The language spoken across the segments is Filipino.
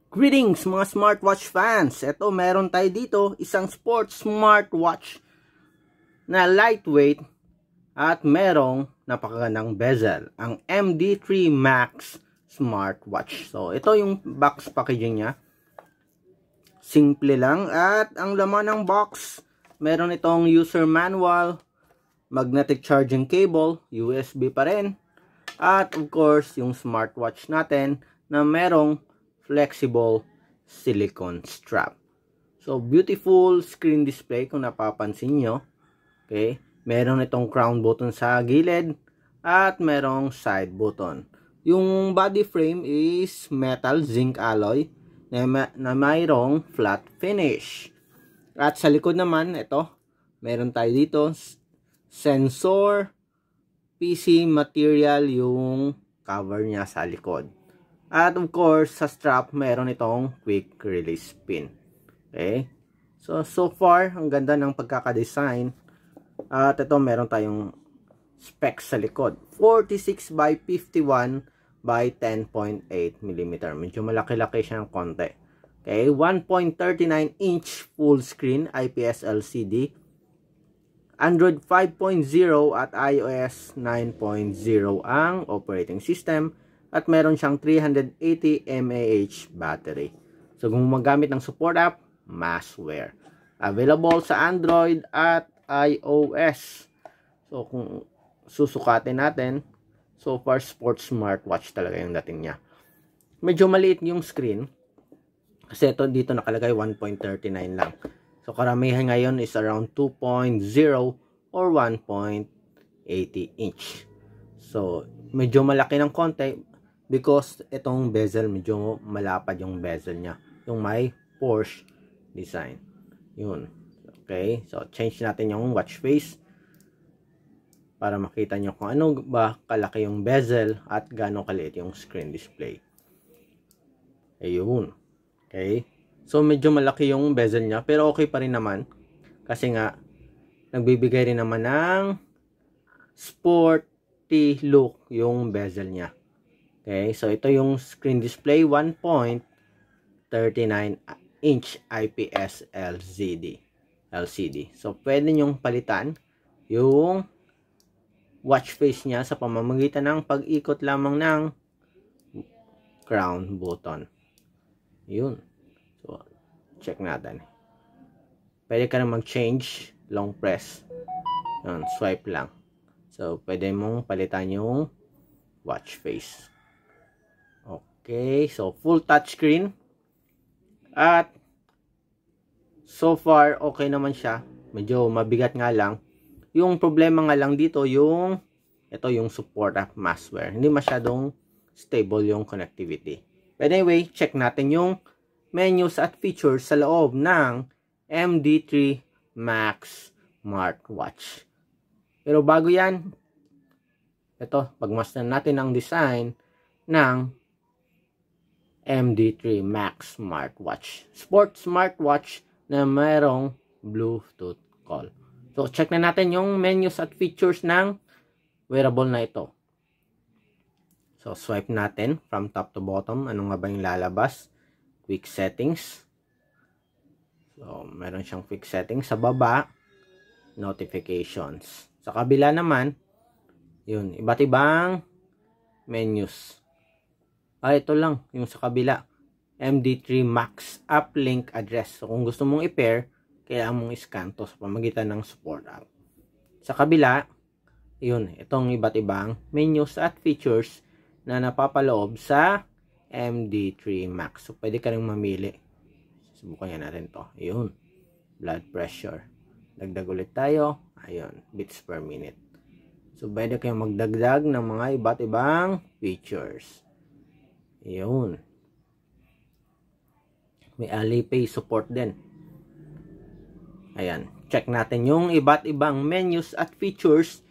Greetings mga smartwatch fans! Ito meron tayo dito isang sports smartwatch na lightweight at merong napakagandang bezel, ang MD3 Max smartwatch. So ito yung box packaging niya. Simple lang at ang laman ng box, meron itong user manual, magnetic charging cable, USB pa rin, at of course yung smartwatch natin na merong flexible silicone strap. So beautiful screen display kung napapansin nyo. Okay, meron itong crown button sa gilid at merong side button. Yung body frame is metal zinc alloy na mayroong flat finish. At sa likod naman, ito, meron tayo dito sensor, PC material yung cover niya sa likod. At of course, sa strap, meron itong quick release pin. Okay? So far, ang ganda ng pagkakadesign. At ito, meron tayong specs sa likod. 46 by 51 by 10.8 mm. Medyo malaki-laki siya ng konti. Okay? 1.39 inch full screen IPS LCD. Android 5.0 at iOS 9.0 ang operating system. At meron siyang 380 mAh battery. So kung magamit ng support app, Masswear. Available sa Android at iOS. So kung susukatin natin, so far sports smartwatch talaga yung dating niya. Medyo maliit yung screen. Kasi ito dito nakalagay 1.39 lang. So karamihan ngayon is around 2.0 or 1.80 inch. So medyo malaki ng konti. Because itong bezel, medyo malapad yung bezel niya. Yung may Porsche design. Yun. Okay. So, change natin yung watch face. Para makita nyo kung ano ba kalaki yung bezel at gaano kaliit yung screen display. Ayun. Okay. So, medyo malaki yung bezel niya. Pero okay pa rin naman. Kasi nga, nagbibigay rin naman ng sporty look yung bezel niya. Okay, so ito yung screen display 1.39 inch IPS LCD. So pwede nyong palitan yung watch face niya sa pamamagitan ng pag-ikot lamang ng crown button. Yun. So check natin. Pwede ka na mag-change, long press. Yun, swipe lang. So pwede mong palitan yung watch face. Okay, so full touchscreen. At so far okay naman siya. Medyo mabigat nga lang. Yung problema nga lang dito yung support of Masswear. Hindi masyadong stable yung connectivity. But anyway, check natin yung menus at features sa loob ng MD3 Max smartwatch. Pero bago yan, ito, pagmasdan natin ang design ng MD3 Max smartwatch. Sport smartwatch na mayroong Bluetooth call. So, check na natin yung menus at features ng wearable na ito. So, swipe natin from top to bottom. Ano nga ba yung lalabas? Quick settings. So, meron siyang quick settings. Sa baba, notifications. Sa kabila naman, yun, iba't ibang menus. Ito lang, yung sa kabila. MD3 Max uplink address. So, kung gusto mong i-pair, kailangan mong i-scan to sa pamagitan ng support app. Sa kabila, yun, itong iba't ibang menus at features na napapaloob sa MD3 Max. So, pwede ka rin mamili. Subukan yan natin to. Yun, blood pressure. Dagdag ulit tayo. Ayun, beats per minute. So, pwede kayong magdagdag ng mga iba't ibang features. Yun. May Alipay support din. Ayan. Check natin yung iba't ibang menus at features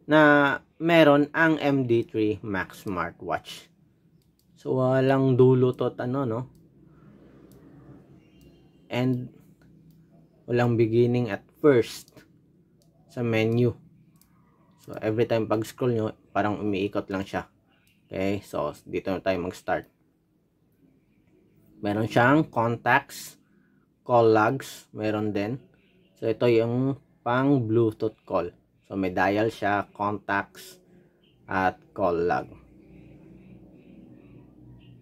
na meron ang MD3 Max smartwatch. So, walang dulo to no? And walang beginning at first sa menu. So, every time pag-scroll nyo, parang umiikot lang siya. Okay, so dito na tayo mag-start. Meron siyang contacts, call logs, meron din. So ito yung pang Bluetooth call. So may dial siya, contacts, at call log.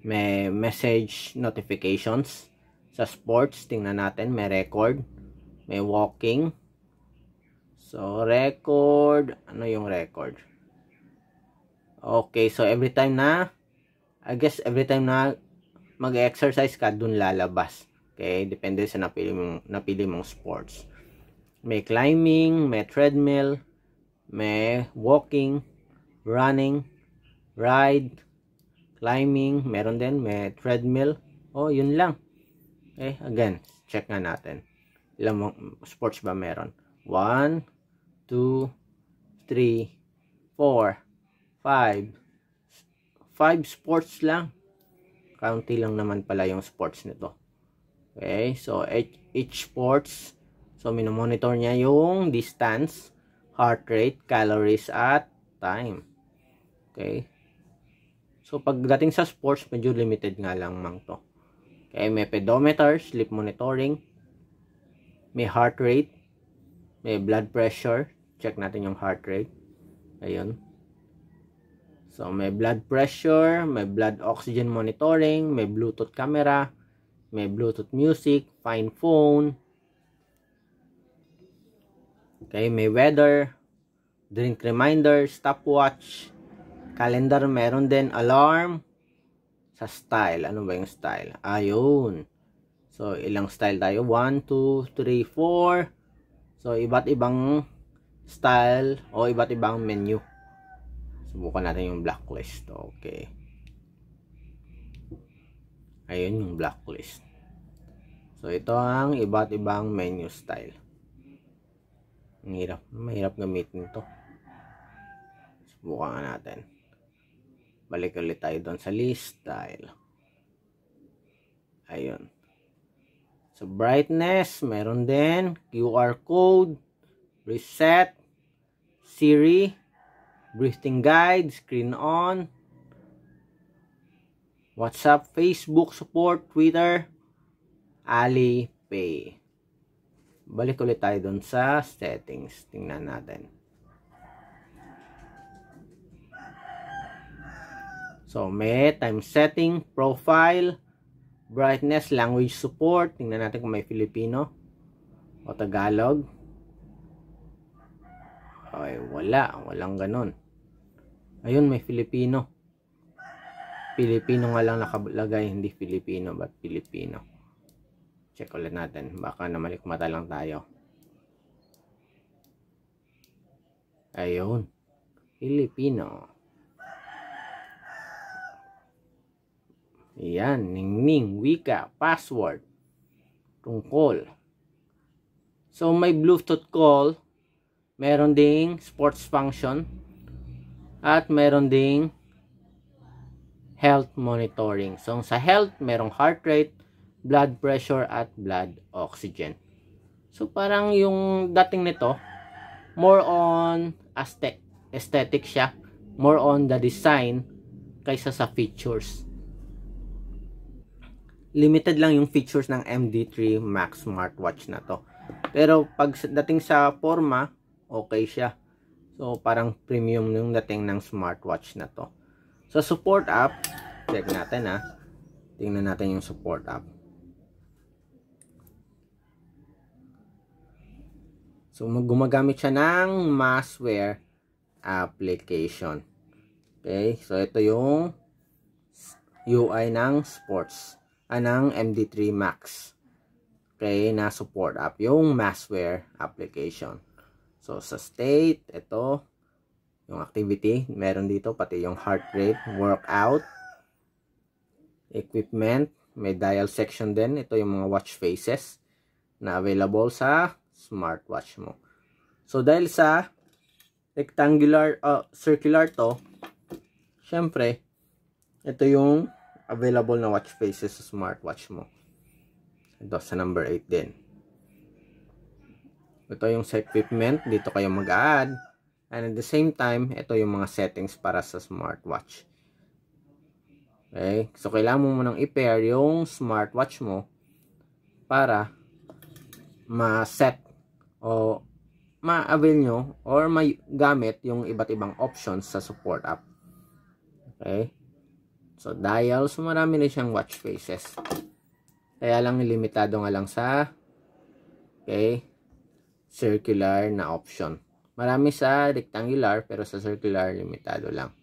May message notifications. Sa sports, tingnan natin, may record, may walking. So record, ano yung record? Okay, so every time na mag-exercise ka, dun lalabas. Okay, depende sa napili mong sports. May climbing, may treadmill, may walking, running, ride, climbing, meron din, may treadmill. Oh, yun lang. Okay, again, check nga natin. Ilang sports ba meron? 1, 2, 3, 4, 5. 5 sports lang. Kaunti lang naman pala yung sports nito. Okay, so each sports, so minomonitor niya yung distance, heart rate, calories, at time. Okay. So pagdating sa sports, medyo limited nga lang mang to. Okay, may pedometer, sleep monitoring, may heart rate, may blood pressure. Check natin yung heart rate. Ayun. So, may blood pressure, may blood oxygen monitoring, may Bluetooth camera, may Bluetooth music, find phone. Okay, may weather, drink reminder, stopwatch, calendar, meron din, alarm. Sa style, ano ba yung style? Ayun. So, ilang style tayo? 1, 2, 3, 4. So, iba't ibang style o iba't ibang menu. Subukan natin yung blacklist. Okay. Ayun yung blacklist. So, ito ang iba't ibang menu style. Mahirap gamitin to. Subukan natin. Balik ulit tayo doon sa list style. Ayun. So, brightness, meron din. QR code, reset, Siri, breathing guide, screen on, WhatsApp, Facebook support, Twitter, Alipay. Balik ulit tayo dun sa settings. Tingnan natin. So, may time setting, profile, brightness, language support. Tingnan natin kung may Filipino o Tagalog. Okay, walang ganun. Ayun, may Filipino. Filipino nga lang nakalagay, hindi Filipino, but Filipino. Check ulit natin. Baka namalikmata lang tayo. Ayun. Filipino. Ayan. Ningning, wika, password, tungkol. So, may Bluetooth call. Meron ding sports function. At meron ding health monitoring. So, sa health, merong heart rate, blood pressure, at blood oxygen. So, parang yung dating nito, more on aesthetic siya. More on the design kaysa sa features. Limited lang yung features ng MD3 Max smartwatch na to. Pero, pag dating sa forma, okay siya. So, parang premium yung dating ng smartwatch na to. So, support app, check natin ha. Tingnan natin yung support app. So, gumagamit siya ng Masswear application. Okay, so ito yung UI ng sports, ng MD3 Max. Okay, na support app, yung Masswear application. So, sa state, ito, yung activity, meron dito, pati yung heart rate, workout, equipment, may dial section din. Ito yung mga watch faces na available sa smartwatch mo. So, dahil sa circular to, syempre, ito yung available na watch faces sa smartwatch mo. Ito, sa number 8 din. Ito yung sa equipment. Dito kayo mag-add. And at the same time, ito yung mga settings para sa smartwatch. Okay? So, kailangan mo munang i-pair yung smartwatch mo para ma-set o ma-avail nyo or may gamit yung iba't ibang options sa support app. Okay? So, dial. So, marami na siyang watch faces. Kaya lang nilimitado nga lang sa circular na option. Marami sa rectangular pero sa circular limitado lang.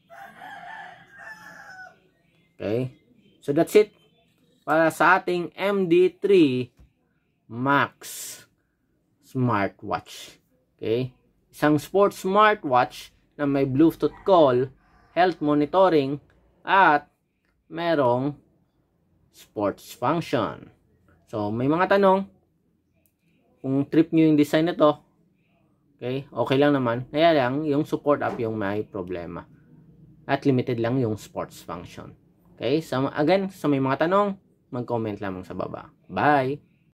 Okay? So, that's it para sa ating MD3 Max smartwatch. Okay? Isang sports smartwatch na may Bluetooth call, health monitoring, at merong sports function. So, may mga tanong kung trip nyo yung design nito. Okay lang naman. Kaya lang, yung support app yung may problema. At limited lang yung sports function. Okay? So, again, sa may mga tanong, mag-comment lamang sa baba. Bye!